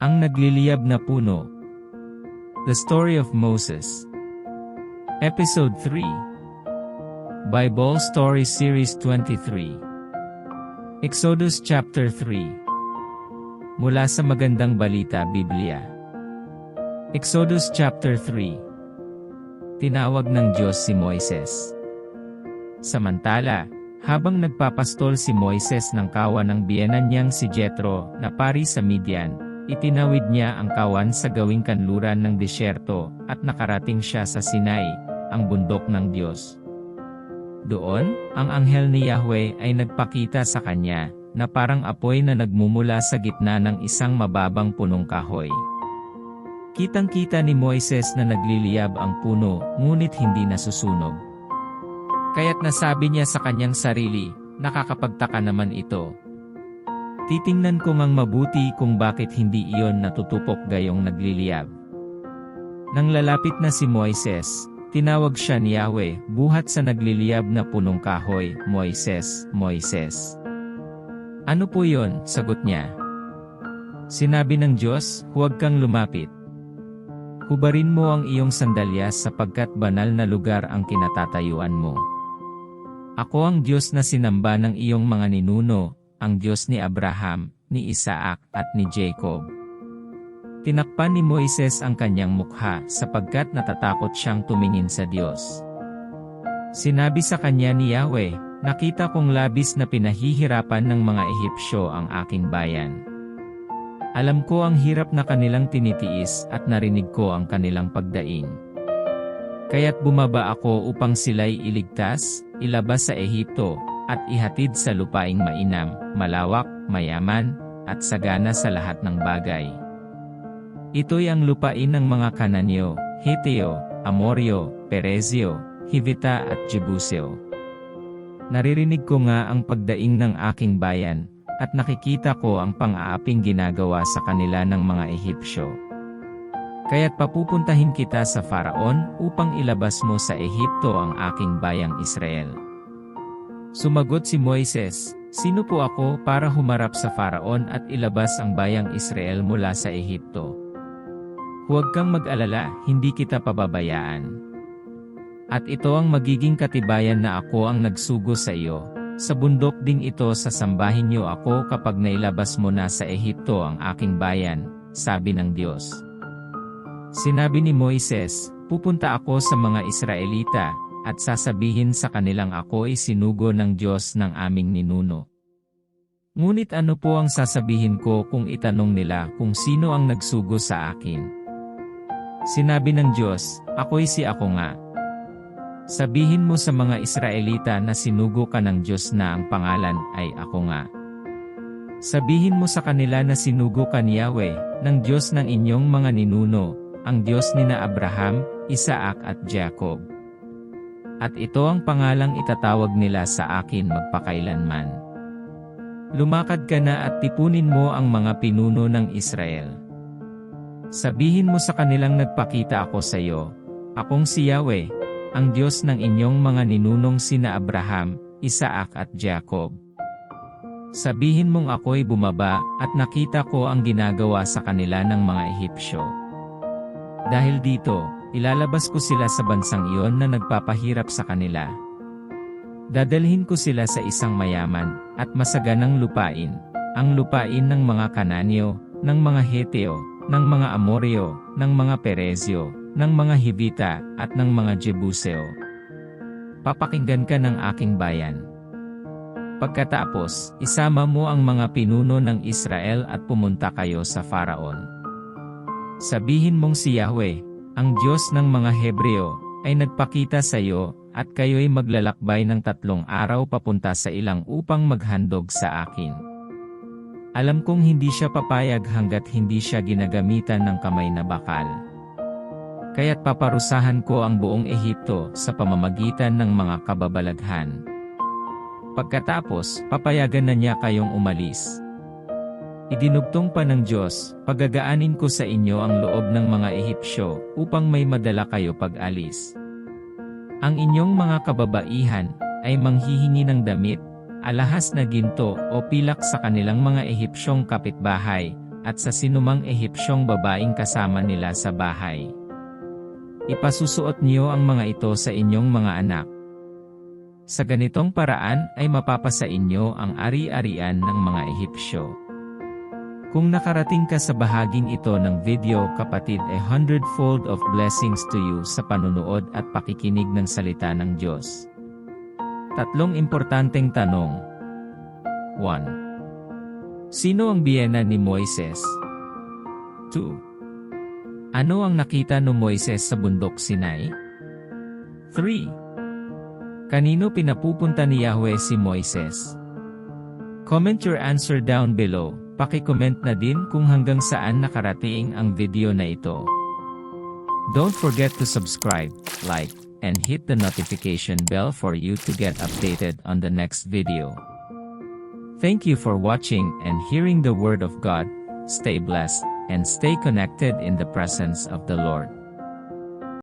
Ang nagliliyab na puno. The Story of Moses. Episode 3. Bible Story Series 23. Exodus Chapter 3. Mula sa Magandang Balita Biblia. Exodus Chapter 3. Tinawag ng Diyos si Moises. Samantala, habang nagpapastol si Moises ng kawan ng biyenan niyang si Jethro na pari sa Midian, itinawid niya ang kawan sa gawing kanluran ng disyerto at nakarating siya sa Sinai, ang bundok ng Diyos. Doon, ang anghel ni Yahweh ay nagpakita sa kanya, na parang apoy na nagmumula sa gitna ng isang mababang punong kahoy. Kitang-kita ni Moises na nagliliyab ang puno, ngunit hindi nasusunog. Kaya't nasabi niya sa kanyang sarili, nakakapagtaka naman ito. Titingnan ko ngang mabuti kung bakit hindi iyon natutupok gayong nagliliyab. Nang lalapit na si Moises, tinawag siya ni Yahweh, buhat sa nagliliyab na punong kahoy, "Moises, Moises." "Ano po yon?" sagot niya. Sinabi ng Diyos, "Huwag kang lumapit. Hubarin mo ang iyong sandalyas sapagkat banal na lugar ang kinatatayuan mo. Ako ang Diyos na sinamba ng iyong mga ninuno, ang Diyos ni Abraham, ni Isaac, at ni Jacob." Tinakpan ni Moises ang kanyang mukha sapagkat natatakot siyang tumingin sa Diyos. Sinabi sa kanya ni Yahweh, "Nakita kong labis na pinahihirapan ng mga Ehipsyo ang aking bayan. Alam ko ang hirap na kanilang tinitiis at narinig ko ang kanilang pagdaing. Kaya't bumaba ako upang sila'y iligtas, ilabas sa Ehipto, at ihatid sa lupaing mainam, malawak, mayaman, at sagana sa lahat ng bagay. Ito'y ang lupain ng mga Kananeo, Heteo, Amoryo, Perezio, Hivita at Jebuseo. Naririnig ko nga ang pagdaing ng aking bayan, at nakikita ko ang pang-aaping ginagawa sa kanila ng mga Ehipsyo. Kaya't papupuntahin kita sa Faraon upang ilabas mo sa Ehipto ang aking bayang Israel." Sumagot si Moises, "Sino po ako para humarap sa Faraon at ilabas ang bayang Israel mula sa Ehipto? Huwag kang mag-alala, hindi kita pababayaan. At ito ang magiging katibayan na ako ang nagsugo sa iyo. Sa bundok ding ito sasambahin niyo ako kapag nailabas mo na sa Ehipto ang aking bayan," sabi ng Diyos. Sinabi ni Moises, "Pupunta ako sa mga Israelita, at sasabihin sa kanilang ako ay sinugo ng Diyos ng aming ninuno. Ngunit ano po ang sasabihin ko kung itanong nila kung sino ang nagsugo sa akin?" Sinabi ng Diyos, "Ako'y si ako nga. Sabihin mo sa mga Israelita na sinugo ka ng Diyos na ang pangalan ay ako nga. Sabihin mo sa kanila na sinugo ka ni Yahweh, ng Diyos ng inyong mga ninuno, ang Diyos nina Abraham, Isaac at Jacob. At ito ang pangalang itatawag nila sa akin magpakailanman. Lumakad ka na at tipunin mo ang mga pinuno ng Israel. Sabihin mo sa kanilang nagpakita ako sa iyo, akong si Yahweh, ang Diyos ng inyong mga ninunong sina Abraham, Isaac at Jacob. Sabihin mong ako'y bumaba at nakita ko ang ginagawa sa kanila ng mga Ehipsyo. Dahil dito, ilalabas ko sila sa bansang iyon na nagpapahirap sa kanila. Dadalhin ko sila sa isang mayaman at masaganang lupain, ang lupain ng mga Kananeo, ng mga Heteo, ng mga Amoryo, ng mga Perezio, ng mga Hivita, at ng mga Jebuseo. Papakinggan ka ng aking bayan. Pagkatapos, isama mo ang mga pinuno ng Israel at pumunta kayo sa Faraon. Sabihin mong si Yahweh, ang Diyos ng mga Hebreo, ay nagpakita sa iyo, at kayo'y maglalakbay ng 3 araw papunta sa ilang upang maghandog sa akin. Alam kong hindi siya papayag hanggat hindi siya ginagamitan ng kamay na bakal. Kaya't paparusahan ko ang buong Ehipto sa pamamagitan ng mga kababalaghan. Pagkatapos, papayagan na niya kayong umalis. Idinugtong pa ng Diyos, pagagaanin ko sa inyo ang loob ng mga Ehipsyo upang may madala kayo pag-alis. Ang inyong mga kababaihan ay manghihingi ng damit, alahas na ginto o pilak sa kanilang mga Ehipsyong kapitbahay, at sa sinumang Ehipsyong babaeng kasama nila sa bahay. Ipasusuot niyo ang mga ito sa inyong mga anak. Sa ganitong paraan ay mapapasa inyo ang ari-arian ng mga Ehipsyo. Kung nakarating ka sa bahaging ito ng video kapatid, 100-fold of blessings to you sa panunood at pakikinig ng salita ng Diyos. 3 importanteng tanong. 1. Sino ang biyena ni Moises? 2. Ano ang nakita ni Moises sa bundok Sinai? 3. Kanino pinapupunta ni Yahweh si Moises? Comment your answer down below. Paki-comment na din kung hanggang saan nakarating ang video na ito. Don't forget to subscribe, like, and hit the notification bell for you to get updated on the next video. Thank you for watching and hearing the Word of God. Stay blessed, and stay connected in the presence of the Lord.